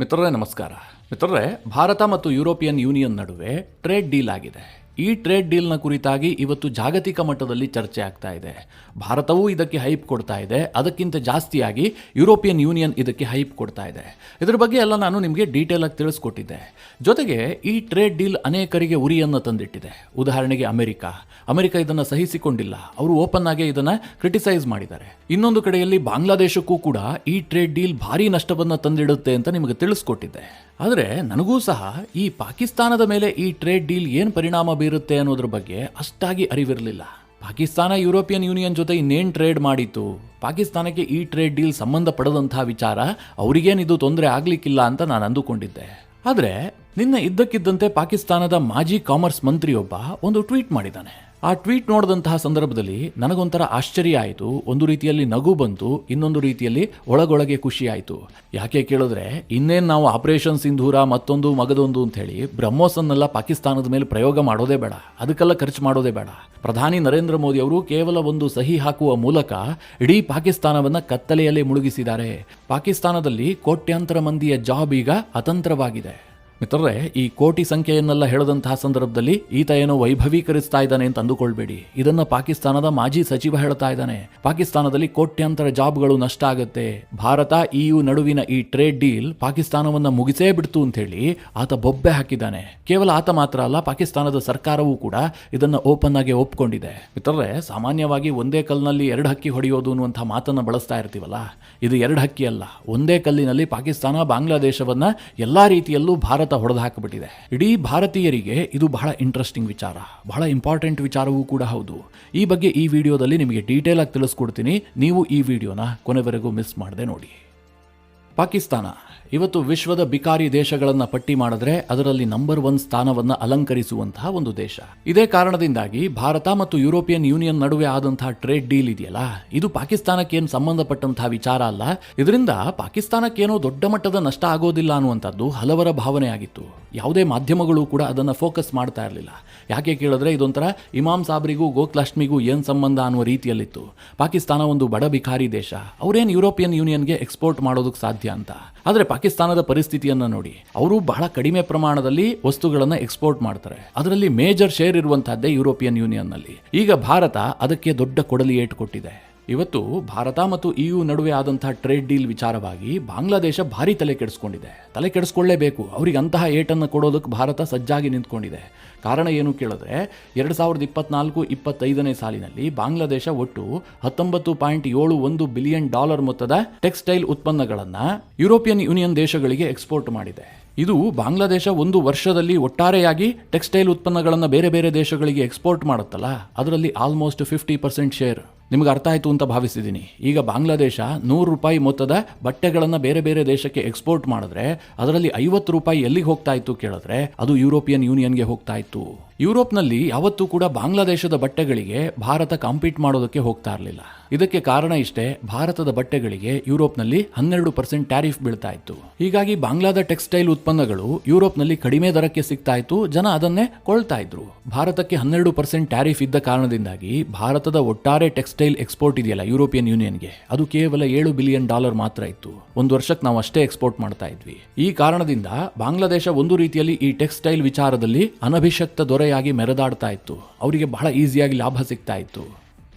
ಮಿತ್ರರೇ ನಮಸ್ಕಾರ. ಮಿತ್ರರೇ, ಭಾರತ ಮತ್ತು ಯುರೋಪಿಯನ್ ಯೂನಿಯನ್ ನಡುವೆ ಟ್ರೇಡ್ ಡೀಲ್ ಆಗಿದೆ. ಈ ಟ್ರೇಡ್ ಡೀಲ್ನ ಕುರಿತಾಗಿ ಇವತ್ತು ಜಾಗತಿಕ ಮಟ್ಟದಲ್ಲಿ ಚರ್ಚೆ ಆಗ್ತಾ ಇದೆ. ಭಾರತವೂ ಇದಕ್ಕೆ ಹೈಪ್ ಕೊಡ್ತಾ ಇದೆ, ಅದಕ್ಕಿಂತ ಜಾಸ್ತಿಯಾಗಿ ಯುರೋಪಿಯನ್ ಯೂನಿಯನ್ ಇದಕ್ಕೆ ಹೈಪ್ ಕೊಡ್ತಾ ಇದೆ. ಇದರ ಬಗ್ಗೆ ಎಲ್ಲ ನಾನು ನಿಮಗೆ ಡೀಟೇಲ್ ಆಗಿ ತಿಳಿಸ್ಕೊಟ್ಟಿದ್ದೆ. ಜೊತೆಗೆ ಈ ಟ್ರೇಡ್ ಡೀಲ್ ಅನೇಕರಿಗೆ ಉರಿಯನ್ನು ತಂದಿಟ್ಟಿದೆ. ಉದಾಹರಣೆಗೆ ಅಮೆರಿಕ ಇದನ್ನು ಸಹಿಸಿಕೊಂಡಿಲ್ಲ, ಅವರು ಓಪನ್ ಆಗಿ ಇದನ್ನು ಕ್ರಿಟಿಸೈಸ್ ಮಾಡಿದ್ದಾರೆ. ಇನ್ನೊಂದು ಕಡೆಯಲ್ಲಿ ಬಾಂಗ್ಲಾದೇಶಕ್ಕೂ ಕೂಡ ಈ ಟ್ರೇಡ್ ಡೀಲ್ ಭಾರಿ ನಷ್ಟವನ್ನು ತಂದಿಡುತ್ತೆ ಅಂತ ನಿಮಗೆ ತಿಳಿಸ್ಕೊಟ್ಟಿದ್ದೆ. ಆದರೆ ನನಗೂ ಸಹ ಈ ಪಾಕಿಸ್ತಾನದ ಮೇಲೆ ಈ ಟ್ರೇಡ್ ಡೀಲ್ ಏನು ಪರಿಣಾಮ ಬೀರುತ್ತೆ ಅನ್ನೋದ್ರ ಬಗ್ಗೆ ಅಷ್ಟಾಗಿ ಅರಿವಿರಲಿಲ್ಲ. ಪಾಕಿಸ್ತಾನ ಯುರೋಪಿಯನ್ ಯೂನಿಯನ್ ಜೊತೆ ಇನ್ನೇನು ಟ್ರೇಡ್ ಮಾಡಿತ್ತು, ಪಾಕಿಸ್ತಾನಕ್ಕೆ ಈ ಟ್ರೇಡ್ ಡೀಲ್ ಸಂಬಂಧ ಪಡೆದಂತಹ ವಿಚಾರ ಅವರಿಗೇನಿದು ತೊಂದರೆ ಆಗಲಿಕ್ಕಿಲ್ಲ ಅಂತ ನಾನು ಅಂದುಕೊಂಡಿದ್ದೆ. ಆದರೆ ನಿನ್ನೆ ಇದ್ದಕ್ಕಿದ್ದಂತೆ ಪಾಕಿಸ್ತಾನದ ಮಾಜಿ ಕಾಮರ್ಸ್ ಮಂತ್ರಿಯೊಬ್ಬ ಒಂದು ಟ್ವೀಟ್ ಮಾಡಿದ್ದಾನೆ. ಆ ಟ್ವೀಟ್ ನೋಡಿದಂತಹ ಸಂದರ್ಭದಲ್ಲಿ ನನಗೊಂಥರ ಆಶ್ಚರ್ಯ ಆಯಿತು, ಒಂದು ರೀತಿಯಲ್ಲಿ ನಗು ಬಂತು, ಇನ್ನೊಂದು ರೀತಿಯಲ್ಲಿ ಒಳಗೊಳಗೆ ಖುಷಿ ಆಯಿತು. ಯಾಕೆ ಕೇಳಿದ್ರೆ, ಇನ್ನೇನು ನಾವು ಆಪರೇಷನ್ ಸಿಂಧೂರ ಮತ್ತೊಂದು ಮಗದೊಂದು ಅಂತ ಹೇಳಿ ಬ್ರಹ್ಮೋಸನ್ನೆಲ್ಲ ಪಾಕಿಸ್ತಾನದ ಮೇಲೆ ಪ್ರಯೋಗ ಮಾಡೋದೇ ಬೇಡ, ಅದಕ್ಕೆಲ್ಲ ಖರ್ಚು ಮಾಡೋದೇ ಬೇಡ. ಪ್ರಧಾನಿ ನರೇಂದ್ರ ಮೋದಿ ಅವರು ಕೇವಲ ಒಂದು ಸಹಿ ಹಾಕುವ ಮೂಲಕ ಇಡೀ ಪಾಕಿಸ್ತಾನವನ್ನು ಕತ್ತಲೆಯಲ್ಲಿ ಮುಳುಗಿಸಿದ್ದಾರೆ. ಪಾಕಿಸ್ತಾನದಲ್ಲಿ ಕೋಟ್ಯಾಂತರ ಮಂದಿಯ ಜಾಬ್ ಈಗ ಅತಂತ್ರವಾಗಿದೆ. ಮಿತ್ರರೇ, ಈ ಕೋಟಿ ಸಂಖ್ಯೆಯನ್ನೆಲ್ಲ ಹೇಳದಂತಹ ಸಂದರ್ಭದಲ್ಲಿ ಈತ ಏನೋ ವೈಭವೀಕರಿಸ್ತಾ ಇದ್ದಾನೆ ಅಂತ ಅಂದುಕೊಳ್ಬೇಡಿ. ಇದನ್ನ ಪಾಕಿಸ್ತಾನದ ಮಾಜಿ ಸಚಿವ ಹೇಳ್ತಾ ಇದ್ದಾನೆ. ಪಾಕಿಸ್ತಾನದಲ್ಲಿ ಕೋಟ್ಯಾಂತರ ಜಾಬ್ಗಳು ನಷ್ಟ ಆಗುತ್ತೆ. ಭಾರತ EU ನಡುವಿನ ಈ ಟ್ರೇಡ್ ಡೀಲ್ ಪಾಕಿಸ್ತಾನವನ್ನ ಮುಗಿಸೇ ಬಿಡ್ತು ಅಂತ ಹೇಳಿ ಆತ ಬೊಬ್ಬೆ ಹಾಕಿದ್ದಾನೆ. ಕೇವಲ ಆತ ಮಾತ್ರ ಅಲ್ಲ, ಪಾಕಿಸ್ತಾನದ ಸರ್ಕಾರವೂ ಕೂಡ ಇದನ್ನ ಓಪನ್ ಆಗಿ ಒಪ್ಕೊಂಡಿದೆ. ಮಿತ್ರರೇ, ಸಾಮಾನ್ಯವಾಗಿ ಒಂದೇ ಕಲ್ಲಿನಲ್ಲಿ ಎರಡು ಹಕ್ಕಿ ಹೊಡೆಯೋದು ಅನ್ನುವಂಥ ಮಾತನ್ನ ಬಳಸ್ತಾ ಇರ್ತೀವಲ್ಲ, ಇದು ಎರಡು ಹಕ್ಕಿ ಅಲ್ಲ. ಒಂದೇ ಕಲ್ಲಿನಲ್ಲಿ ಪಾಕಿಸ್ತಾನ ಬಾಂಗ್ಲಾದೇಶವನ್ನ ಎಲ್ಲಾ ರೀತಿಯಲ್ಲೂ ಭಾರತ ಹೊಡೆದು ಹಾಕಿಬಿಟ್ಟಿದೆ. ಇಡೀ ಭಾರತೀಯರಿಗೆ ಇದು ಬಹಳ ಇಂಟ್ರೆಸ್ಟಿಂಗ್ ವಿಚಾರ, ಬಹಳ ಇಂಪಾರ್ಟೆಂಟ್ ವಿಚಾರವೂ ಕೂಡ ಹೌದು. ಈ ಬಗ್ಗೆ ಈ ವಿಡಿಯೋದಲ್ಲಿ ನಿಮಗೆ ಡೀಟೇಲ್ ಆಗಿ ತಿಳಿಸ್ಕೊಡ್ತೀನಿ. ನೀವು ಈ ವಿಡಿಯೋನ ಕೊನೆವರೆಗೂ ಮಿಸ್ ಮಾಡದೆ ನೋಡಿ. ಪಾಕಿಸ್ತಾನ ಇವತ್ತು ವಿಶ್ವದ ಬಿಕಾರಿ ದೇಶಗಳನ್ನು ಪಟ್ಟಿ ಮಾಡಿದ್ರೆ ಅದರಲ್ಲಿ ನಂಬರ್ 1 ಸ್ಥಾನವನ್ನು ಅಲಂಕರಿಸುವಂತಹ ಒಂದು ದೇಶ. ಇದೇ ಕಾರಣದಿಂದಾಗಿ ಭಾರತ ಮತ್ತು ಯುರೋಪಿಯನ್ ಯೂನಿಯನ್ ನಡುವೆ ಆದಂತಹ ಟ್ರೇಡ್ ಡೀಲ್ ಇದೆಯಲ್ಲ, ಇದು ಪಾಕಿಸ್ತಾನಕ್ಕೆ ಏನು ಸಂಬಂಧಪಟ್ಟಂತಹ ವಿಚಾರ ಅಲ್ಲ. ಇದರಿಂದ ಪಾಕಿಸ್ತಾನಕ್ಕೇನೋ ದೊಡ್ಡ ಮಟ್ಟದ ನಷ್ಟ ಆಗೋದಿಲ್ಲ ಅನ್ನುವಂಥದ್ದು ಹಲವರ ಭಾವನೆ ಆಗಿತ್ತು. ಯಾವುದೇ ಮಾಧ್ಯಮಗಳು ಕೂಡ ಅದನ್ನು ಫೋಕಸ್ ಮಾಡ್ತಾ ಇರಲಿಲ್ಲ. ಯಾಕೆ ಕೇಳಿದ್ರೆ, ಇದೊಂಥರ ಇಮಾಮ್ ಸಾಬ್ರಿಗೂ ಗೋಕುಲಾಷ್ಟಮಿಗೂ ಏನು ಸಂಬಂಧ ಅನ್ನುವ ರೀತಿಯಲ್ಲಿತ್ತು. ಪಾಕಿಸ್ತಾನ ಒಂದು ಬಡ ಬಿಕಾರಿ ದೇಶ, ಅವರೇನು ಯುರೋಪಿಯನ್ ಯೂನಿಯನ್ಗೆ ಎಕ್ಸ್ಪೋರ್ಟ್ ಮಾಡೋದಕ್ಕೆ ಸಾಧ್ಯ ಅಂತ. ಆದರೆ ಪಾಕಿಸ್ತಾನದ ಪರಿಸ್ಥಿತಿಯನ್ನು ನೋಡಿ, ಅವರು ಬಹಳ ಕಡಿಮೆ ಪ್ರಮಾಣದಲ್ಲಿ ವಸ್ತುಗಳನ್ನು ಎಕ್ಸ್ಪೋರ್ಟ್ ಮಾಡ್ತಾರೆ. ಅದರಲ್ಲಿ ಮೇಜರ್ ಶೇರ್ ಇರುವಂತಹದ್ದೇ ಯುರೋಪಿಯನ್ ಯೂನಿಯನ್ನಲ್ಲಿ. ಈಗ ಭಾರತ ಅದಕ್ಕೆ ದೊಡ್ಡ ಕೊಡಲಿ ಏಟು ಕೊಟ್ಟಿದೆ. ಇವತ್ತು ಭಾರತ ಮತ್ತು EU ನಡುವೆ ಆದಂತಹ ಟ್ರೇಡ್ ಡೀಲ್ ವಿಚಾರವಾಗಿ ಬಾಂಗ್ಲಾದೇಶ ಭಾರಿ ತಲೆ ಕೆಡಿಸ್ಕೊಳ್ಳೇಬೇಕು. ಅವರಿಗೆ ಅಂತಹ ಏಟನ್ನು ಕೊಡೋದಕ್ಕೆ ಭಾರತ ಸಜ್ಜಾಗಿ ನಿಂತ್ಕೊಂಡಿದೆ. ಕಾರಣ ಏನು ಕೇಳಿದ್ರೆ, 2024-25ನೇ ಸಾಲಿನಲ್ಲಿ ಬಾಂಗ್ಲಾದೇಶ ಒಟ್ಟು $19.71 ಬಿಲಿಯನ್ ಮೊತ್ತದ ಟೆಕ್ಸ್ಟೈಲ್ ಉತ್ಪನ್ನಗಳನ್ನು ಯುರೋಪಿಯನ್ ಯೂನಿಯನ್ ದೇಶಗಳಿಗೆ ಎಕ್ಸ್ಪೋರ್ಟ್ ಮಾಡಿದೆ. ಇದು ಬಾಂಗ್ಲಾದೇಶ ಒಂದು ವರ್ಷದಲ್ಲಿ ಒಟ್ಟಾರೆಯಾಗಿ ಟೆಕ್ಸ್ಟೈಲ್ ಉತ್ಪನ್ನಗಳನ್ನು ಬೇರೆ ಬೇರೆ ದೇಶಗಳಿಗೆ ಎಕ್ಸ್ಪೋರ್ಟ್ ಮಾಡುತ್ತಲ್ಲ, ಅದರಲ್ಲಿ ಆಲ್ಮೋಸ್ಟ್ 50% ಶೇರ್. ನಿಮಗೆ ಅರ್ಥ ಆಯಿತು ಅಂತ ಭಾವಿಸಿದ್ದೀನಿ. ಈಗ ಬಾಂಗ್ಲಾದೇಶ $100 ಮೊತ್ತದ ಬಟ್ಟೆಗಳನ್ನು ಬೇರೆ ಬೇರೆ ದೇಶಕ್ಕೆ ಎಕ್ಸ್ಪೋರ್ಟ್ ಮಾಡಿದ್ರೆ ಅದರಲ್ಲಿ $50 ಎಲ್ಲಿಗೆ ಹೋಗ್ತಾ ಇತ್ತು ಕೇಳಿದ್ರೆ ಅದು ಯುರೋಪಿಯನ್ ಯೂನಿಯನ್ಗೆ ಹೋಗ್ತಾ ಇತ್ತು. ಯುರೋಪ್ನಲ್ಲಿ ಯಾವತ್ತೂ ಕೂಡ ಬಾಂಗ್ಲಾದೇಶದ ಬಟ್ಟೆಗಳಿಗೆ ಭಾರತ ಕಾಂಪೀಟ್ ಮಾಡೋದಕ್ಕೆ ಹೋಗ್ತಾ ಇರಲಿಲ್ಲ. ಇದಕ್ಕೆ ಕಾರಣ ಇಷ್ಟೇ, ಭಾರತದ ಬಟ್ಟೆಗಳಿಗೆ ಯುರೋಪ್ನಲ್ಲಿ 12% ಟ್ಯಾರಿಫ್ ಬೀಳ್ತಾ ಇತ್ತು. ಹೀಗಾಗಿ ಬಾಂಗ್ಲಾದ ಟೆಕ್ಸ್ಟೈಲ್ ಉತ್ಪನ್ನಗಳು ಯುರೋಪ್ನಲ್ಲಿ ಕಡಿಮೆ ದರಕ್ಕೆ ಸಿಗ್ತಾ ಇತ್ತು, ಜನ ಅದನ್ನೇ ಕೊಳ್ತಾ ಇದ್ರು. ಭಾರತಕ್ಕೆ 12% ಟ್ಯಾರಿಫ್ ಇದ್ದ ಕಾರಣದಿಂದಾಗಿ ಭಾರತದ ಒಟ್ಟಾರೆ ಟೆಕ್ಸ್ಟೈಲ್ ಎಕ್ಸ್ಪೋರ್ಟ್ ಇದೆಯಲ್ಲ ಯುರೋಪಿಯನ್ ಯೂನಿಯನ್ಗೆ, ಅದು ಕೇವಲ $7 ಬಿಲಿಯನ್ ಮಾತ್ರ ಇತ್ತು. ಒಂದು ವರ್ಷಕ್ಕೆ ನಾವು ಅಷ್ಟೇ ಎಕ್ಸ್ಪೋರ್ಟ್ ಮಾಡ್ತಾ ಇದ್ವಿ. ಈ ಕಾರಣದಿಂದ ಬಾಂಗ್ಲಾದೇಶ ಒಂದು ರೀತಿಯಲ್ಲಿ ಈ ಟೆಕ್ಸ್ಟೈಲ್ ವಿಚಾರದಲ್ಲಿ ಅನಭಿಷಕ್ತ ದೊರೆಯಾಗಿ ಮೆರೆದಾಡ್ತಾ ಇತ್ತು. ಅವರಿಗೆ ಬಹಳ ಈಸಿಯಾಗಿ ಲಾಭ ಸಿಗ್ತಾ ಇತ್ತು.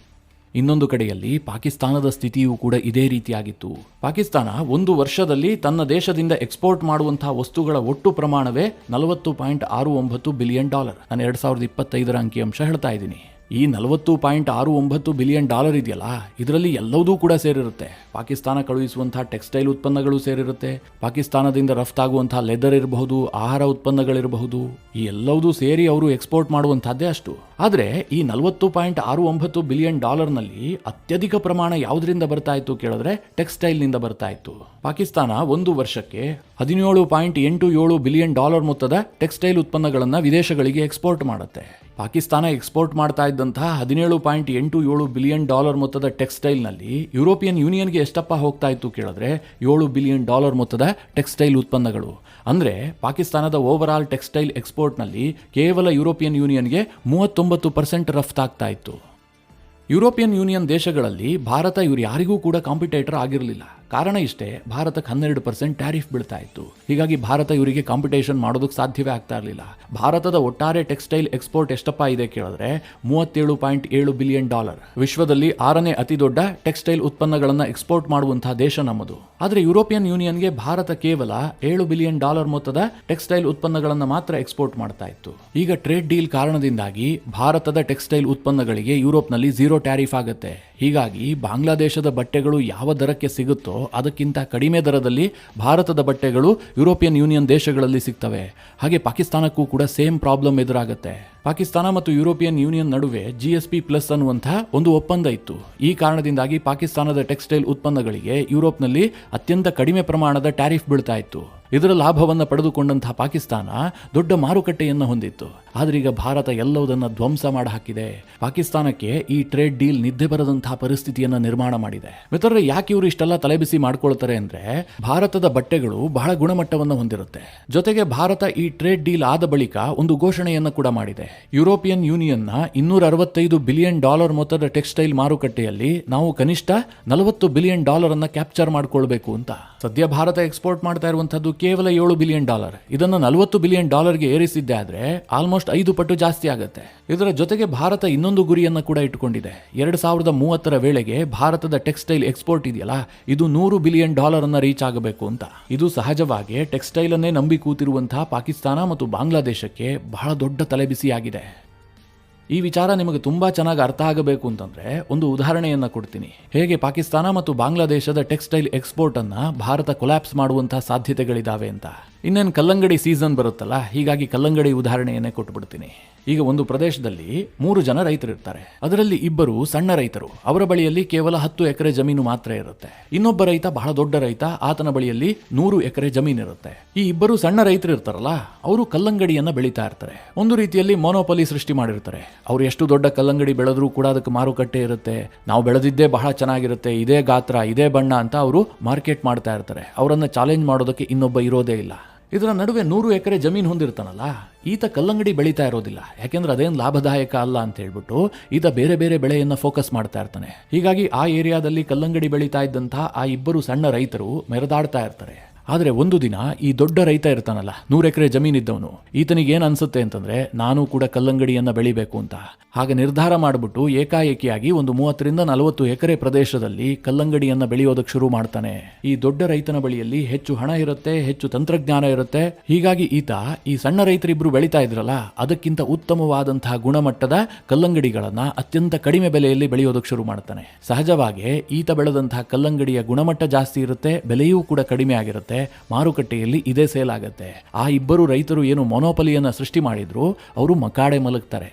ಇನ್ನೊಂದು ಕಡೆಯಲ್ಲಿ ಪಾಕಿಸ್ತಾನದ ಸ್ಥಿತಿಯೂ ಕೂಡ ಇದೇ ರೀತಿಯಾಗಿತ್ತು. ಪಾಕಿಸ್ತಾನ ಒಂದು ವರ್ಷದಲ್ಲಿ ತನ್ನ ದೇಶದಿಂದ ಎಕ್ಸ್ಪೋರ್ಟ್ ಮಾಡುವಂತಹ ವಸ್ತುಗಳ ಒಟ್ಟು ಪ್ರಮಾಣವೇ $40.69 ಬಿಲಿಯನ್. ನಾನು 2025ರ ಅಂಕಿಅಂಶ ಹೇಳ್ತಾ ಇದ್ದೀನಿ. ಈ $40.69 ಬಿಲಿಯನ್ ಇದೆಯಲ್ಲ, ಇದರಲ್ಲಿ ಎಲ್ಲವೂ ಕೂಡ ಸೇರಿರುತ್ತೆ. ಪಾಕಿಸ್ತಾನ ಕಳುಹಿಸುವಂತಹ ಟೆಕ್ಸ್ಟೈಲ್ ಉತ್ಪನ್ನಗಳು ಸೇರಿರುತ್ತೆ, ಪಾಕಿಸ್ತಾನದಿಂದ ರಫ್ತಾಗುವಂತಹ ಲೆದರ್ ಇರಬಹುದು, ಆಹಾರ ಉತ್ಪನ್ನಗಳಿರಬಹುದು, ಈ ಎಲ್ಲವೂ ಸೇರಿ ಅವರು ಎಕ್ಸ್ಪೋರ್ಟ್ ಮಾಡುವಂತಹದ್ದೇ ಅಷ್ಟು. ಆದರೆ ಈ $40.69 ಬಿಲಿಯನ್ ನಲ್ಲಿ ಅತ್ಯಧಿಕ ಪ್ರಮಾಣ ಯಾವುದರಿಂದ ಬರ್ತಾ ಇತ್ತು ಕೇಳಿದ್ರೆ ಟೆಕ್ಸ್ಟೈಲ್ ನಿಂದ ಬರ್ತಾ ಇತ್ತು. ಪಾಕಿಸ್ತಾನ ಒಂದು ವರ್ಷಕ್ಕೆ $17.87 ಬಿಲಿಯನ್ ಮೊತ್ತದ ಟೆಕ್ಸ್ಟೈಲ್ ಉತ್ಪನ್ನಗಳನ್ನು ವಿದೇಶಗಳಿಗೆ ಎಕ್ಸ್ಪೋರ್ಟ್ ಮಾಡುತ್ತೆ. ಪಾಕಿಸ್ತಾನ ಎಕ್ಸ್ಪೋರ್ಟ್ ಮಾಡ್ತಾ ಇದ್ದಂತಹ $17.87 ಬಿಲಿಯನ್ ಮೊತ್ತದ ಟೆಕ್ಸ್ಟೈಲ್ನಲ್ಲಿ ಯುರೋಪಿಯನ್ ಯೂನಿಯನ್ಗೆ ಎಷ್ಟಪ್ಪ ಹೋಗ್ತಾ ಇತ್ತು ಕೇಳಿದ್ರೆ $7 ಬಿಲಿಯನ್ ಮೊತ್ತದ ಟೆಕ್ಸ್ಟೈಲ್ ಉತ್ಪನ್ನಗಳು. ಅಂದರೆ ಪಾಕಿಸ್ತಾನದ ಓವರ್ ಆಲ್ ಟೆಕ್ಸ್ಟೈಲ್ ಎಕ್ಸ್ಪೋರ್ಟ್ನಲ್ಲಿ ಕೇವಲ ಯುರೋಪಿಯನ್ ಯೂನಿಯನ್ಗೆ 39% ರಫ್ತಾಗ್ತಾ ಇತ್ತು. ಯುರೋಪಿಯನ್ ಯೂನಿಯನ್ ದೇಶಗಳಲ್ಲಿ ಭಾರತ ಇವರು ಯಾರಿಗೂ ಕೂಡ ಕಾಂಪಿಟೇಟರ್ ಆಗಿರಲಿಲ್ಲ. ಕಾರಣ ಇಷ್ಟೇ, ಭಾರತಕ್ಕೆ 12% ಟ್ಯಾರಿಫ್ ಬೀಳ್ತಾ ಇತ್ತು. ಹೀಗಾಗಿ ಭಾರತ ಇವರಿಗೆ ಕಾಂಪಿಟೇಷನ್ ಮಾಡೋದಕ್ಕೆ ಸಾಧ್ಯವೇ ಆಗ್ತಾ ಇರಲಿಲ್ಲ. ಭಾರತದ ಒಟ್ಟಾರೆ ಟೆಕ್ಸ್ಟೈಲ್ ಎಕ್ಸ್ಪೋರ್ಟ್ ಎಷ್ಟಪ್ಪ ಇದೆ ಕೇಳಿದ್ರೆ $37.7 ಬಿಲಿಯನ್. ವಿಶ್ವದಲ್ಲಿ 6ನೇ ಅತಿ ದೊಡ್ಡ ಟೆಕ್ಸ್ಟೈಲ್ ಉತ್ಪನ್ನಗಳನ್ನು ಎಕ್ಸ್ಪೋರ್ಟ್ ಮಾಡುವಂತಹ ದೇಶ ನಮ್ಮದು. ಆದರೆ ಯುರೋಪಿಯನ್ ಯೂನಿಯನ್ಗೆ ಭಾರತ ಕೇವಲ $7 ಬಿಲಿಯನ್ ಮೊತ್ತದ ಟೆಕ್ಸ್ಟೈಲ್ ಉತ್ಪನ್ನಗಳನ್ನು ಮಾತ್ರ ಎಕ್ಸ್ಪೋರ್ಟ್ ಮಾಡ್ತಾ ಇತ್ತು. ಈಗ ಟ್ರೇಡ್ ಡೀಲ್ ಕಾರಣದಿಂದಾಗಿ ಭಾರತದ ಟೆಕ್ಸ್ಟೈಲ್ ಉತ್ಪನ್ನಗಳಿಗೆ ಯುರೋಪ್ನಲ್ಲಿ 0 ಟ್ಯಾರಿಫ್ ಆಗುತ್ತೆ. ಹೀಗಾಗಿ ಬಾಂಗ್ಲಾದೇಶದ ಬಟ್ಟೆಗಳು ಯಾವ ದರಕ್ಕೆ ಸಿಗುತ್ತೋ ಅದಕ್ಕಿಂತ ಕಡಿಮೆ ದರದಲ್ಲಿ ಭಾರತದ ಬಟ್ಟೆಗಳು ಯುರೋಪಿಯನ್ ಯೂನಿಯನ್ ದೇಶಗಳಲ್ಲಿ ಸಿಗ್ತವೆ. ಹಾಗೆ ಪಾಕಿಸ್ತಾನಕ್ಕೂ ಕೂಡ ಸೇಮ್ ಪ್ರಾಬ್ಲಮ್ ಎದುರಾಗುತ್ತೆ. ಪಾಕಿಸ್ತಾನ ಮತ್ತು ಯುರೋಪಿಯನ್ ಯೂನಿಯನ್ ನಡುವೆ GSP+ ಅನ್ನುವಂತಹ ಒಂದು ಒಪ್ಪಂದ ಇತ್ತು. ಈ ಕಾರಣದಿಂದಾಗಿ ಪಾಕಿಸ್ತಾನದ ಟೆಕ್ಸ್ಟೈಲ್ ಉತ್ಪನ್ನಗಳಿಗೆ ಯುರೋಪ್ನಲ್ಲಿ ಅತ್ಯಂತ ಕಡಿಮೆ ಪ್ರಮಾಣದ ಟ್ಯಾರಿಫ್ ಬೀಳ್ತಾ ಇತ್ತು. ಇದರ ಲಾಭವನ್ನು ಪಡೆದುಕೊಂಡಂತಹ ಪಾಕಿಸ್ತಾನ ದೊಡ್ಡ ಮಾರುಕಟ್ಟೆಯನ್ನು ಹೊಂದಿತ್ತು. ಆದ್ರೆ ಈಗ ಭಾರತ ಎಲ್ಲವುದನ್ನು ಧ್ವಂಸ ಮಾಡಿ ಹಾಕಿದೆ. ಪಾಕಿಸ್ತಾನಕ್ಕೆ ಈ ಟ್ರೇಡ್ ಡೀಲ್ ನಿದ್ದೆ ಬರದಂತಹ ಪರಿಸ್ಥಿತಿಯನ್ನು ನಿರ್ಮಾಣ ಮಾಡಿದೆ. ಮಿತ್ರರೇ, ಯಾಕೆ ಇವರು ಇಷ್ಟೆಲ್ಲ ತಲೆಬಿಸಿ ಮಾಡ್ಕೊಳ್ತಾರೆ ಅಂದ್ರೆ ಭಾರತದ ಬಟ್ಟೆಗಳು ಬಹಳ ಗುಣಮಟ್ಟವನ್ನು ಹೊಂದಿರುತ್ತೆ. ಜೊತೆಗೆ ಭಾರತ ಈ ಟ್ರೇಡ್ ಡೀಲ್ ಆದ ಬಳಿಕ ಒಂದು ಘೋಷಣೆಯನ್ನು ಕೂಡ ಮಾಡಿದೆ. ಯುರೋಪಿಯನ್ ಯೂನಿಯನ್ನ $265 ಬಿಲಿಯನ್ ಮೊತ್ತದ ಟೆಕ್ಸ್ಟೈಲ್ ಮಾರುಕಟ್ಟೆಯಲ್ಲಿ ನಾವು ಕನಿಷ್ಠ $40 ಬಿಲಿಯನ್ ಅನ್ನ ಕ್ಯಾಪ್ಚರ್ ಮಾಡಿಕೊಳ್ಬೇಕು ಅಂತ. ಸದ್ಯ ಭಾರತ ಎಕ್ಸ್ಪೋರ್ಟ್ ಮಾಡ್ತಾ ಇರುವಂತದ್ದು ಕೇವಲ $7 ಬಿಲಿಯನ್. ಇದನ್ನು $40 ಬಿಲಿಯನ್ ಏರಿಸಿದ್ದೆ ಆದ್ರೆ ಆಲ್ಮೋಸ್ಟ್ 5 ಪಟ್ಟು ಜಾಸ್ತಿ ಆಗುತ್ತೆ. ಇದರ ಜೊತೆಗೆ ಭಾರತ ಇನ್ನೊಂದು ಗುರಿಯನ್ನು ಕೂಡ ಇಟ್ಟುಕೊಂಡಿದೆ. 2030 ವೇಳೆಗೆ ಭಾರತದ ಟೆಕ್ಸ್ಟೈಲ್ ಎಕ್ಸ್ಪೋರ್ಟ್ ಇದೆಯಲ್ಲ, ಇದು $100 ಬಿಲಿಯನ್ ಅನ್ನ ರೀಚ್ ಆಗಬೇಕು ಅಂತ. ಇದು ಸಹಜವಾಗಿ ಟೆಕ್ಸ್ಟೈಲ್ ಅನ್ನೇ ನಂಬಿ ಕೂತಿರುವಂತಹ ಪಾಕಿಸ್ತಾನ ಮತ್ತು ಬಾಂಗ್ಲಾದೇಶಕ್ಕೆ ಬಹಳ ದೊಡ್ಡ ತಲೆಬಿಸಿಯಾಗಿದೆ. ಈ ವಿಚಾರ ನಿಮಗೆ ತುಂಬಾ ಚೆನ್ನಾಗಿ ಅರ್ಥ ಆಗಬೇಕು ಅಂತಂದ್ರೆ ಒಂದು ಉದಾಹರಣೆಯನ್ನ ಕೊಡ್ತೀನಿ. ಹೇಗೆ ಪಾಕಿಸ್ತಾನ ಮತ್ತು ಬಾಂಗ್ಲಾದೇಶದ ಟೆಕ್ಸ್ಟೈಲ್ ಎಕ್ಸ್ಪೋರ್ಟ್ ಅನ್ನ ಭಾರತ ಕೊಲ್ಯಾಪ್ಸ್ ಮಾಡುವಂತಹ ಸಾಧ್ಯತೆಗಳಿದಾವೆ ಅಂತ. ಇನ್ನೇನು ಕಲ್ಲಂಗಡಿ ಸೀಸನ್ ಬರುತ್ತಲ್ಲ, ಹೀಗಾಗಿ ಕಲ್ಲಂಗಡಿ ಉದಾಹರಣೆಯನ್ನೇ ಕೊಟ್ಬಿಡ್ತೀನಿ. ಈಗ ಒಂದು ಪ್ರದೇಶದಲ್ಲಿ 3 ಜನ ರೈತರಿರ್ತಾರೆ. ಅದರಲ್ಲಿ ಇಬ್ಬರು ಸಣ್ಣ ರೈತರು, ಅವರ ಬಳಿಯಲ್ಲಿ ಕೇವಲ 10 ಎಕರೆ ಜಮೀನು ಮಾತ್ರ ಇರುತ್ತೆ. ಇನ್ನೊಬ್ಬ ರೈತ ಬಹಳ ದೊಡ್ಡ ರೈತ, ಆತನ ಬಳಿಯಲ್ಲಿ 100 ಎಕರೆ ಜಮೀನು ಇರುತ್ತೆ. ಈ ಇಬ್ಬರು ಸಣ್ಣ ರೈತರು ಇರ್ತಾರಲ್ಲ, ಅವರು ಕಲ್ಲಂಗಡಿಯನ್ನ ಬೆಳೀತಾ ಇರ್ತಾರೆ. ಒಂದು ರೀತಿಯಲ್ಲಿ ಮೊನೋಪಲಿ ಸೃಷ್ಟಿ ಮಾಡಿರ್ತಾರೆ. ಅವ್ರು ಎಷ್ಟು ದೊಡ್ಡ ಕಲ್ಲಂಗಡಿ ಬೆಳೆದ್ರೂ ಕೂಡ ಅದಕ್ಕೆ ಮಾರುಕಟ್ಟೆ ಇರುತ್ತೆ. ನಾವು ಬೆಳೆದಿದ್ದೇ ಬಹಳ ಚೆನ್ನಾಗಿರುತ್ತೆ, ಇದೇ ಗಾತ್ರ, ಇದೇ ಬಣ್ಣ ಅಂತ ಅವರು ಮಾರ್ಕೆಟ್ ಮಾಡ್ತಾ ಇರ್ತಾರೆ. ಅವರನ್ನ ಚಾಲೆಂಜ್ ಮಾಡೋದಕ್ಕೆ ಇನ್ನೊಬ್ಬ ಇರೋದೇ ಇಲ್ಲ. ಇದರ ನಡುವೆ 100 ಎಕರೆ ಜಮೀನು ಹೊಂದಿರ್ತಾನಲ್ಲ, ಈತ ಕಲ್ಲಂಗಡಿ ಬೆಳೀತಾ ಇರೋದಿಲ್ಲ. ಯಾಕೆಂದ್ರೆ ಅದೇನು ಲಾಭದಾಯಕ ಅಲ್ಲ ಅಂತ ಹೇಳ್ಬಿಟ್ಟು ಈತ ಬೇರೆ ಬೇರೆ ಬೆಳೆಯನ್ನ ಫೋಕಸ್ ಮಾಡ್ತಾ ಇರ್ತಾನೆ. ಹೀಗಾಗಿ ಆ ಏರಿಯಾದಲ್ಲಿ ಕಲ್ಲಂಗಡಿ ಬೆಳೀತಾ ಇದ್ದಂತಹ ಆ ಇಬ್ಬರು ಸಣ್ಣ ರೈತರು ಮೆರೆದಾಡ್ತಾ ಇರ್ತಾರೆ. ಆದರೆ ಒಂದು ದಿನ ಈ ದೊಡ್ಡ ರೈತ ಇರ್ತಾನಲ್ಲ, 100 ಎಕರೆ ಜಮೀನಿದ್ದವನು, ಈತನಿಗೆ ಏನು ಅನ್ಸುತ್ತೆ ಅಂತಂದ್ರೆ ನಾನು ಕೂಡ ಕಲ್ಲಂಗಡಿಯನ್ನ ಬೆಳಿಬೇಕು ಅಂತ. ಹಾಗೆ ನಿರ್ಧಾರ ಮಾಡಿಬಿಟ್ಟು ಏಕಾಏಕಿಯಾಗಿ ಒಂದು 30-40 ಎಕರೆ ಪ್ರದೇಶದಲ್ಲಿ ಕಲ್ಲಂಗಡಿಯನ್ನ ಬೆಳೆಯೋದಕ್ಕೆ ಶುರು ಮಾಡ್ತಾನೆ. ಈ ದೊಡ್ಡ ರೈತನ ಬಳಿಯಲ್ಲಿ ಹೆಚ್ಚು ಹಣ ಇರುತ್ತೆ, ಹೆಚ್ಚು ತಂತ್ರಜ್ಞಾನ ಇರುತ್ತೆ. ಹೀಗಾಗಿ ಈತ ಈ ಸಣ್ಣ ರೈತರಿಬ್ರು ಬೆಳೀತಾ ಇದ್ರಲ್ಲ, ಅದಕ್ಕಿಂತ ಉತ್ತಮವಾದಂತಹ ಗುಣಮಟ್ಟದ ಕಲ್ಲಂಗಡಿಗಳನ್ನ ಅತ್ಯಂತ ಕಡಿಮೆ ಬೆಲೆಯಲ್ಲಿ ಬೆಳೆಯೋದಕ್ಕೆ ಶುರು ಮಾಡ್ತಾನೆ. ಸಹಜವಾಗಿ ಈತ ಬೆಳೆದಂತಹ ಕಲ್ಲಂಗಡಿಯ ಗುಣಮಟ್ಟ ಜಾಸ್ತಿ ಇರುತ್ತೆ, ಬೆಲೆಯೂ ಕೂಡ ಕಡಿಮೆ ಆಗಿರುತ್ತೆ. ಮಾರುಕಟ್ಟೆಯಲ್ಲಿ ಇದೇ ಸೇಲ್ ಆಗುತ್ತೆ. ಆ ಇಬ್ಬರು ರೈತರು ಏನು ಮೊನೋಪಲಿಯನ್ನ ಸೃಷ್ಟಿ ಮಾಡಿದ್ರು, ಅವರು ಮಕಾಡೆ ಮಲಗ್ತಾರೆ.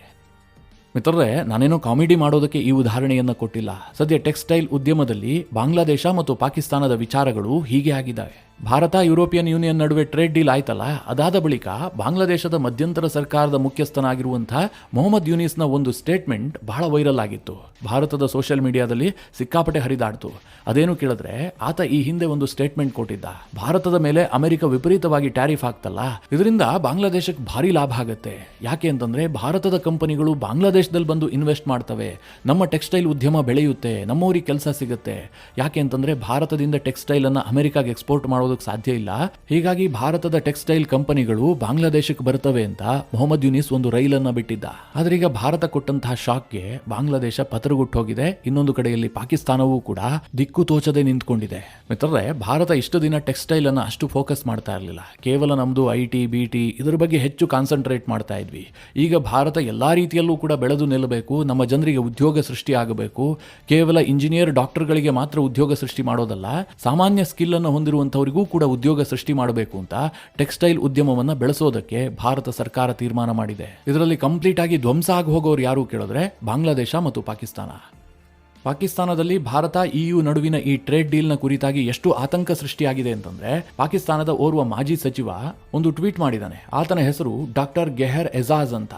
ಮಿತ್ರರೇ, ನಾನೇನೋ ಕಾಮಿಡಿ ಮಾಡೋದಕ್ಕೆ ಈ ಉದಾಹರಣೆಯನ್ನು ಕೊಟ್ಟಿಲ್ಲ. ಸದ್ಯ ಟೆಕ್ಸ್ಟೈಲ್ ಉದ್ಯಮದಲ್ಲಿ ಬಾಂಗ್ಲಾದೇಶ ಮತ್ತು ಪಾಕಿಸ್ತಾನದ ವಿಚಾರಗಳು ಹೀಗೆ ಆಗಿದ್ದಾವೆ. ಭಾರತ ಯುರೋಪಿಯನ್ ಯೂನಿಯನ್ ನಡುವೆ ಟ್ರೇಡ್ ಡೀಲ್ ಆಯ್ತಲ್ಲ, ಅದಾದ ಬಳಿಕ ಬಾಂಗ್ಲಾದೇಶದ ಮಧ್ಯಂತರ ಸರ್ಕಾರದ ಮುಖ್ಯಸ್ಥನಾಗಿರುವಂತಹ ಮೊಹಮ್ಮದ್ ಯೂನಿಸ್ನ ಒಂದು ಸ್ಟೇಟ್ಮೆಂಟ್ ಬಹಳ ವೈರಲ್ ಆಗಿತ್ತು. ಭಾರತದ ಸೋಷಿಯಲ್ ಮೀಡಿಯಾದಲ್ಲಿ ಸಿಕ್ಕಾಪಟ್ಟೆ ಹರಿದಾಡ್ತು. ಅದೇನು ಕೇಳಿದ್ರೆ, ಆತ ಈ ಹಿಂದೆ ಒಂದು ಸ್ಟೇಟ್ಮೆಂಟ್ ಕೊಟ್ಟಿದ್ದ. ಭಾರತದ ಮೇಲೆ ಅಮೆರಿಕ ವಿಪರೀತವಾಗಿ ಟ್ಯಾರಿಫ್ ಹಾಕ್ತಲ್ಲ, ಇದರಿಂದ ಬಾಂಗ್ಲಾದೇಶಕ್ಕೆ ಭಾರಿ ಲಾಭ ಆಗುತ್ತೆ. ಯಾಕೆ ಅಂತಂದ್ರೆ ಭಾರತದ ಕಂಪನಿಗಳು ಬಾಂಗ್ಲಾದೇಶದಲ್ಲಿ ಬಂದು ಇನ್ವೆಸ್ಟ್ ಮಾಡ್ತವೆ, ನಮ್ಮ ಟೆಕ್ಸ್ಟೈಲ್ ಉದ್ಯಮ ಬೆಳೆಯುತ್ತೆ, ನಮ್ಮವರಿಗೆ ಕೆಲಸ ಸಿಗುತ್ತೆ. ಯಾಕೆ ಅಂತಂದ್ರೆ ಭಾರತದಿಂದ ಟೆಕ್ಸ್ಟೈಲ್ ಅನ್ನ ಅಮೆರಿಕಾಗೆ ಎಕ್ಸ್ಪೋರ್ಟ್ ಮಾಡೋದು ಸಾಧ್ಯ ಇಲ್ಲ. ಹೀಗಾಗಿ ಭಾರತದ ಟೆಕ್ಸ್ಟೈಲ್ ಕಂಪನಿಗಳು ಬಾಂಗ್ಲಾದೇಶಕ್ಕೆ ಬರ್ತವೆ ಅಂತ ಮೊಹಮ್ಮದ್ ಯೂನಿಸ್ ಒಂದು ರೈಲನ್ನ ಬಿಟ್ಟಿದ್ದ. ಆದ್ರೆ ಈಗ ಭಾರತ ಕೊಟ್ಟಂತಹ ಶಾಕ್ಗೆ ಬಾಂಗ್ಲಾದೇಶ ಪತರಗುಟ್ಟು ಹೋಗಿದೆ. ಇನ್ನೊಂದು ಕಡೆಯಲ್ಲಿ ಪಾಕಿಸ್ತಾನವೂ ಕೂಡ ದಿಕ್ಕು ತೋಚದೆ ನಿಂತ್ಕೊಂಡಿದೆ. ಮಿತ್ರರೇ, ಭಾರತ ಇಷ್ಟು ದಿನ ಟೆಕ್ಸ್ಟೈಲ್ ಅನ್ನ ಅಷ್ಟು ಫೋಕಸ್ ಮಾಡ್ತಾ ಇರಲಿಲ್ಲ. ಕೇವಲ ನಮ್ದು IT, BT ಇದರ ಬಗ್ಗೆ ಹೆಚ್ಚು ಕಾನ್ಸಂಟ್ರೇಟ್ ಮಾಡ್ತಾ ಇದ್ವಿ. ಈಗ ಭಾರತ ಎಲ್ಲಾ ರೀತಿಯಲ್ಲೂ ಕೂಡ ಬೆಳೆದು ನಿಲ್ಲಬೇಕು, ನಮ್ಮ ಜನರಿಗೆ ಉದ್ಯೋಗ ಸೃಷ್ಟಿ ಆಗಬೇಕು. ಕೇವಲ ಇಂಜಿನಿಯರ್, ಡಾಕ್ಟರ್ಗಳಿಗೆ ಮಾತ್ರ ಉದ್ಯೋಗ ಸೃಷ್ಟಿ ಮಾಡೋದಲ್ಲ, ಸಾಮಾನ್ಯ ಸ್ಕಿಲ್ ಅನ್ನು ಹೊಂದಿರುವಂತವರಿಗೂ ಕೂಡ ಉದ್ಯೋಗ ಸೃಷ್ಟಿ ಮಾಡಬೇಕು ಅಂತ ಟೆಕ್ಸ್ಟೈಲ್ ಉದ್ಯಮವನ್ನ ಬೆಳೆಸೋದಕ್ಕೆ ಭಾರತ ಸರ್ಕಾರ ತೀರ್ಮಾನ ಮಾಡಿದೆ. ಇದರಲ್ಲಿ ಕಂಪ್ಲೀಟ್ ಆಗಿ ಧ್ವಂಸ ಆಗಿ ಹೋಗೋರು ಯಾರು ಕೇಳಿದ್ರೆ ಪಾಕಿಸ್ತಾನ ಮತ್ತು ಪಾಕಿಸ್ತಾನದಲ್ಲಿ ಭಾರತ EU ನಡುವಿನ ಈ ಟ್ರೇಡ್ ಡೀಲ್ನ ಕುರಿತಾಗಿ ಎಷ್ಟು ಆತಂಕ ಸೃಷ್ಟಿಯಾಗಿದೆ ಅಂತಂದ್ರೆ, ಪಾಕಿಸ್ತಾನದ ಓರ್ವ ಮಾಜಿ ಸಚಿವ ಒಂದು ಟ್ವೀಟ್ ಮಾಡಿದ್ದಾನೆ. ಆತನ ಹೆಸರು ಡಾಕ್ಟರ್ ಗೆಹರ್ ಎಜಾಜ್ ಅಂತ.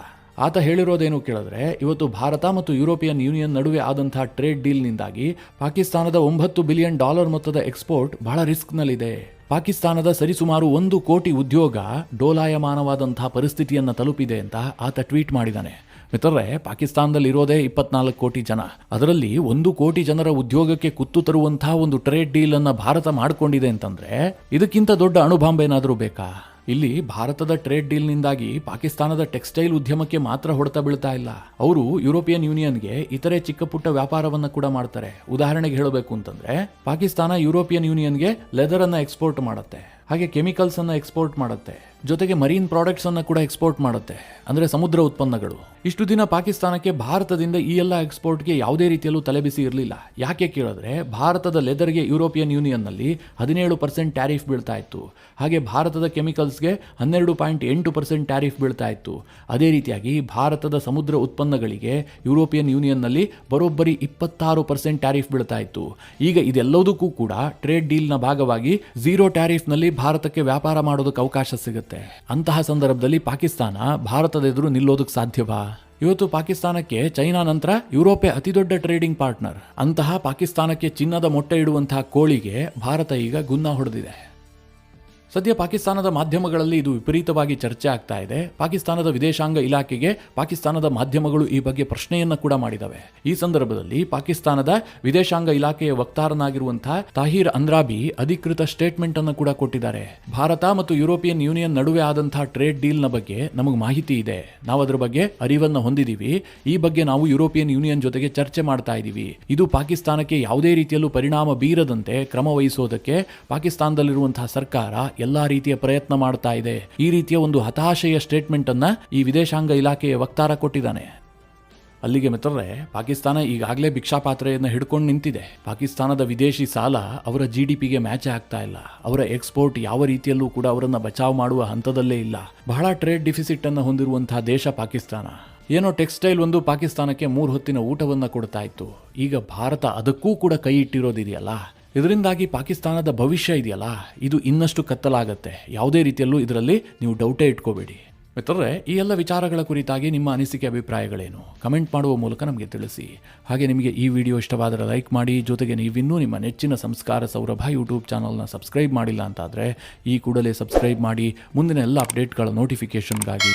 ಆತ ಹೇಳಿರೋದೇನು ಕೇಳಿದ್ರೆ, ಇವತ್ತು ಭಾರತ ಮತ್ತು ಯುರೋಪಿಯನ್ ಯೂನಿಯನ್ ನಡುವೆ ಆದಂತಹ ಟ್ರೇಡ್ ಡೀಲ್ನಿಂದಾಗಿ ಪಾಕಿಸ್ತಾನದ $9 ಬಿಲಿಯನ್ ಮೊತ್ತದ ಎಕ್ಸ್ಪೋರ್ಟ್ ಬಹಳ ರಿಸ್ಕ್ನಲ್ಲಿದೆ. ಪಾಕಿಸ್ತಾನದ ಸರಿಸುಮಾರು 1 ಕೋಟಿ ಉದ್ಯೋಗ ಡೋಲಾಯಮಾನವಾದಂತಹ ಪರಿಸ್ಥಿತಿಯನ್ನು ತಲುಪಿದೆ ಅಂತ ಆತ ಟ್ವೀಟ್ ಮಾಡಿದ್ದಾನೆ. ಮಿತ್ರರೇ, ಪಾಕಿಸ್ತಾನದಲ್ಲಿ ಇರೋದೇ 24 ಕೋಟಿ ಜನ. ಅದರಲ್ಲಿ 1 ಕೋಟಿ ಜನರ ಉದ್ಯೋಗಕ್ಕೆ ಕುತ್ತು ತರುವಂತಹ ಒಂದು ಟ್ರೇಡ್ ಡೀಲ್ ಅನ್ನ ಭಾರತ ಮಾಡಿಕೊಂಡಿದೆ ಅಂತಂದ್ರೆ ಇದಕ್ಕಿಂತ ದೊಡ್ಡ ಅಣುಬಾಂಬ್ ಏನಾದರೂ ಬೇಕಾ? ಇಲ್ಲಿ ಭಾರತದ ಟ್ರೇಡ್ ಡೀಲ್ನಿಂದಾಗಿ ಪಾಕಿಸ್ತಾನದ ಟೆಕ್ಸ್ಟೈಲ್ ಉದ್ಯಮಕ್ಕೆ ಮಾತ್ರ ಹೊಡೆತ ಬೀಳ್ತಾ ಇಲ್ಲ. ಅವರು ಯುರೋಪಿಯನ್ ಯೂನಿಯನ್ಗೆ ಇತರೆ ಚಿಕ್ಕ ಪುಟ್ಟ ವ್ಯಾಪಾರವನ್ನ ಕೂಡ ಮಾಡ್ತಾರೆ. ಉದಾಹರಣೆಗೆ ಹೇಳಬೇಕು ಅಂತಂದ್ರೆ ಪಾಕಿಸ್ತಾನ ಯುರೋಪಿಯನ್ ಯೂನಿಯನ್ಗೆ ಲೆದರ್ ಅನ್ನ ಎಕ್ಸ್ಪೋರ್ಟ್ ಮಾಡುತ್ತೆ, ಹಾಗೆ ಕೆಮಿಕಲ್ಸ್ ಅನ್ನ ಎಕ್ಸ್ಪೋರ್ಟ್ ಮಾಡುತ್ತೆ, ಜೊತೆಗೆ ಮರೀನ್ ಪ್ರಾಡಕ್ಟ್ಸ್ ಅನ್ನ ಕೂಡ ಎಕ್ಸ್ಪೋರ್ಟ್ ಮಾಡುತ್ತೆ, ಅಂದ್ರೆ ಸಮುದ್ರ ಉತ್ಪನ್ನಗಳು. ಇಷ್ಟು ದಿನ ಪಾಕಿಸ್ತಾನಕ್ಕೆ ಭಾರತದಿಂದ ಈ ಎಲ್ಲ ಎಕ್ಸ್ಪೋರ್ಟ್ಗೆ ಯಾವುದೇ ರೀತಿಯಲ್ಲೂ ತಲೆಬಿಸಿ ಇರಲಿಲ್ಲ. ಯಾಕೆ ಕೇಳಿದ್ರೆ ಭಾರತದ ಲೆದರ್ಗೆ ಯುರೋಪಿಯನ್ ಯೂನಿಯನ್ ನಲ್ಲಿ 17% ಟ್ಯಾರಿಫ್ ಬೀಳ್ತಾ ಇತ್ತು, ಹಾಗೆ ಭಾರತದ ಕೆಮಿಕಲ್ಸ್ಗೆ 12.8% ಟ್ಯಾರಿಫ್ ಬೀಳ್ತಾ ಇತ್ತು. ಅದೇ ರೀತಿಯಾಗಿ ಭಾರತದ ಸಮುದ್ರ ಉತ್ಪನ್ನಗಳಿಗೆ ಯುರೋಪಿಯನ್ ಯೂನಿಯನ್ ನಲ್ಲಿ ಬರೋಬ್ಬರಿ 26% ಟ್ಯಾರಿಫ್ ಬೀಳ್ತಾ ಇತ್ತು. ಈಗ ಇದೆಲ್ಲದಕ್ಕೂ ಕೂಡ ಟ್ರೇಡ್ ಡೀಲ್ ನ ಭಾಗವಾಗಿ 0 ಟ್ಯಾರಿಫ್ ನಲ್ಲಿ ಭಾರತಕ್ಕೆ ವ್ಯಾಪಾರ ಮಾಡೋದಕ್ಕೆ ಅವಕಾಶ ಸಿಗುತ್ತೆ. ಅಂತಹ ಸಂದರ್ಭದಲ್ಲಿ ಪಾಕಿಸ್ತಾನ ಭಾರತದ ಎದುರು ನಿಲ್ಲೋದಕ್ಕೆ ಸಾಧ್ಯವಾ? ಇವತ್ತು ಪಾಕಿಸ್ತಾನಕ್ಕೆ ಚೈನಾ ನಂತರ ಯುರೋಪೇ ಅತಿದೊಡ್ಡ ಟ್ರೇಡಿಂಗ್ ಪಾರ್ಟ್ನರ್. ಅಂತಹ ಪಾಕಿಸ್ತಾನಕ್ಕೆ ಚಿನ್ನದ ಮೊಟ್ಟೆ ಇಡುವಂತಹ ಕೋಳಿಗೆ ಭಾರತ ಈಗ ಗುನ್ನ ಹೊಡೆದಿದೆ. ಸದ್ಯ ಪಾಕಿಸ್ತಾನದ ಮಾಧ್ಯಮಗಳಲ್ಲಿ ಇದು ವಿಪರೀತವಾಗಿ ಚರ್ಚೆ ಆಗ್ತಾ ಇದೆ. ಪಾಕಿಸ್ತಾನದ ವಿದೇಶಾಂಗ ಇಲಾಖೆಗೆ ಪಾಕಿಸ್ತಾನದ ಮಾಧ್ಯಮಗಳು ಈ ಬಗ್ಗೆ ಪ್ರಶ್ನೆಯನ್ನ ಕೂಡ ಮಾಡಿದವೆ. ಈ ಸಂದರ್ಭದಲ್ಲಿ ಪಾಕಿಸ್ತಾನದ ವಿದೇಶಾಂಗ ಇಲಾಖೆಯ ವಕ್ತಾರನಾಗಿರುವಂತಹ ತಾಹಿರ್ ಅಂದ್ರಾಬಿ ಅಧಿಕೃತ ಸ್ಟೇಟ್ಮೆಂಟ್ ಅನ್ನು ಕೂಡ ಕೊಟ್ಟಿದ್ದಾರೆ. ಭಾರತ ಮತ್ತು ಯುರೋಪಿಯನ್ ಯೂನಿಯನ್ ನಡುವೆ ಆದಂತಹ ಟ್ರೇಡ್ ಡೀಲ್ ನ ಬಗ್ಗೆ ನಮಗೆ ಮಾಹಿತಿ ಇದೆ, ನಾವು ಅದರ ಬಗ್ಗೆ ಅರಿವನ್ನ ಹೊಂದಿದೀವಿ. ಈ ಬಗ್ಗೆ ನಾವು ಯುರೋಪಿಯನ್ ಯೂನಿಯನ್ ಜೊತೆಗೆ ಚರ್ಚೆ ಮಾಡ್ತಾ ಇದ್ದೀವಿ. ಇದು ಪಾಕಿಸ್ತಾನಕ್ಕೆ ಯಾವುದೇ ರೀತಿಯಲ್ಲೂ ಪರಿಣಾಮ ಬೀರದಂತೆ ಕ್ರಮ ವಹಿಸೋದಕ್ಕೆ ಪಾಕಿಸ್ತಾನದಲ್ಲಿರುವಂತಹ ಸರ್ಕಾರ ಎಲ್ಲಾ ರೀತಿಯ ಪ್ರಯತ್ನ ಮಾಡ್ತಾ ಇದೆ. ಈ ರೀತಿಯ ಒಂದು ಹತಾಶೆಯ ಸ್ಟೇಟ್ಮೆಂಟ್ ಅನ್ನ ಈ ವಿದೇಶಾಂಗ ಇಲಾಖೆಯ ವಕ್ತಾರ ಕೊಟ್ಟಿದ್ದಾನೆ. ಅಲ್ಲಿಗೆ ಮಿತ್ರರೇ, ಪಾಕಿಸ್ತಾನ ಈಗಾಗಲೇ ಭಿಕ್ಷಾಪಾತ್ರೆಯನ್ನು ಹಿಡ್ಕೊಂಡು ನಿಂತಿದೆ. ಪಾಕಿಸ್ತಾನದ ವಿದೇಶಿ ಸಾಲ ಅವರ GDPಗೆ ಮ್ಯಾಚ್ ಆಗ್ತಾ ಇಲ್ಲ. ಅವರ ಎಕ್ಸ್ಪೋರ್ಟ್ ಯಾವ ರೀತಿಯಲ್ಲೂ ಕೂಡ ಅವರನ್ನು ಬಚಾವ್ ಮಾಡುವ ಹಂತದಲ್ಲೇ ಇಲ್ಲ. ಬಹಳ ಟ್ರೇಡ್ ಡಿಫಿಸಿಟ್ ಅನ್ನು ಹೊಂದಿರುವಂತಹ ದೇಶ ಪಾಕಿಸ್ತಾನ. ಏನೋ ಟೆಕ್ಸ್ಟೈಲ್ ಒಂದು ಪಾಕಿಸ್ತಾನಕ್ಕೆ 3 ಹೊತ್ತಿನ ಊಟವನ್ನು ಕೊಡ್ತಾ ಇತ್ತು. ಈಗ ಭಾರತ ಅದಕ್ಕೂ ಕೂಡ ಕೈ ಇಟ್ಟಿರೋದಿದೆಯಲ್ಲ, ಇದರಿಂದಾಗಿ ಪಾಕಿಸ್ತಾನದ ಭವಿಷ್ಯ ಇದೆಯಲ್ಲ, ಇದು ಇನ್ನಷ್ಟು ಕತ್ತಲಾಗತ್ತೆ. ಯಾವುದೇ ರೀತಿಯಲ್ಲೂ ಇದರಲ್ಲಿ ನೀವು ಡೌಟೇ ಇಟ್ಕೋಬೇಡಿ. ಮಿತ್ರರೇ, ಈ ಎಲ್ಲ ವಿಚಾರಗಳ ಕುರಿತಾಗಿ ನಿಮ್ಮ ಅನಿಸಿಕೆ ಅಭಿಪ್ರಾಯಗಳೇನು? ಕಮೆಂಟ್ ಮಾಡುವ ಮೂಲಕ ನಮಗೆ ತಿಳಿಸಿ. ಹಾಗೆ ನಿಮಗೆ ಈ ವಿಡಿಯೋ ಇಷ್ಟವಾದರೆ ಲೈಕ್ ಮಾಡಿ. ಜೊತೆಗೆ ನೀವಿನ್ನೂ ನಿಮ್ಮ ನೆಚ್ಚಿನ ಸಂಸ್ಕಾರ ಸೌರಭ ಯೂಟ್ಯೂಬ್ ಚಾನಲ್ನ ಸಬ್ಸ್ಕ್ರೈಬ್ ಮಾಡಿಲ್ಲ ಅಂತಾದರೆ ಈ ಕೂಡಲೇ ಸಬ್ಸ್ಕ್ರೈಬ್ ಮಾಡಿ ಮುಂದಿನ ಎಲ್ಲ ಅಪ್ಡೇಟ್ಗಳ ನೋಟಿಫಿಕೇಷನ್ಗಾಗಿ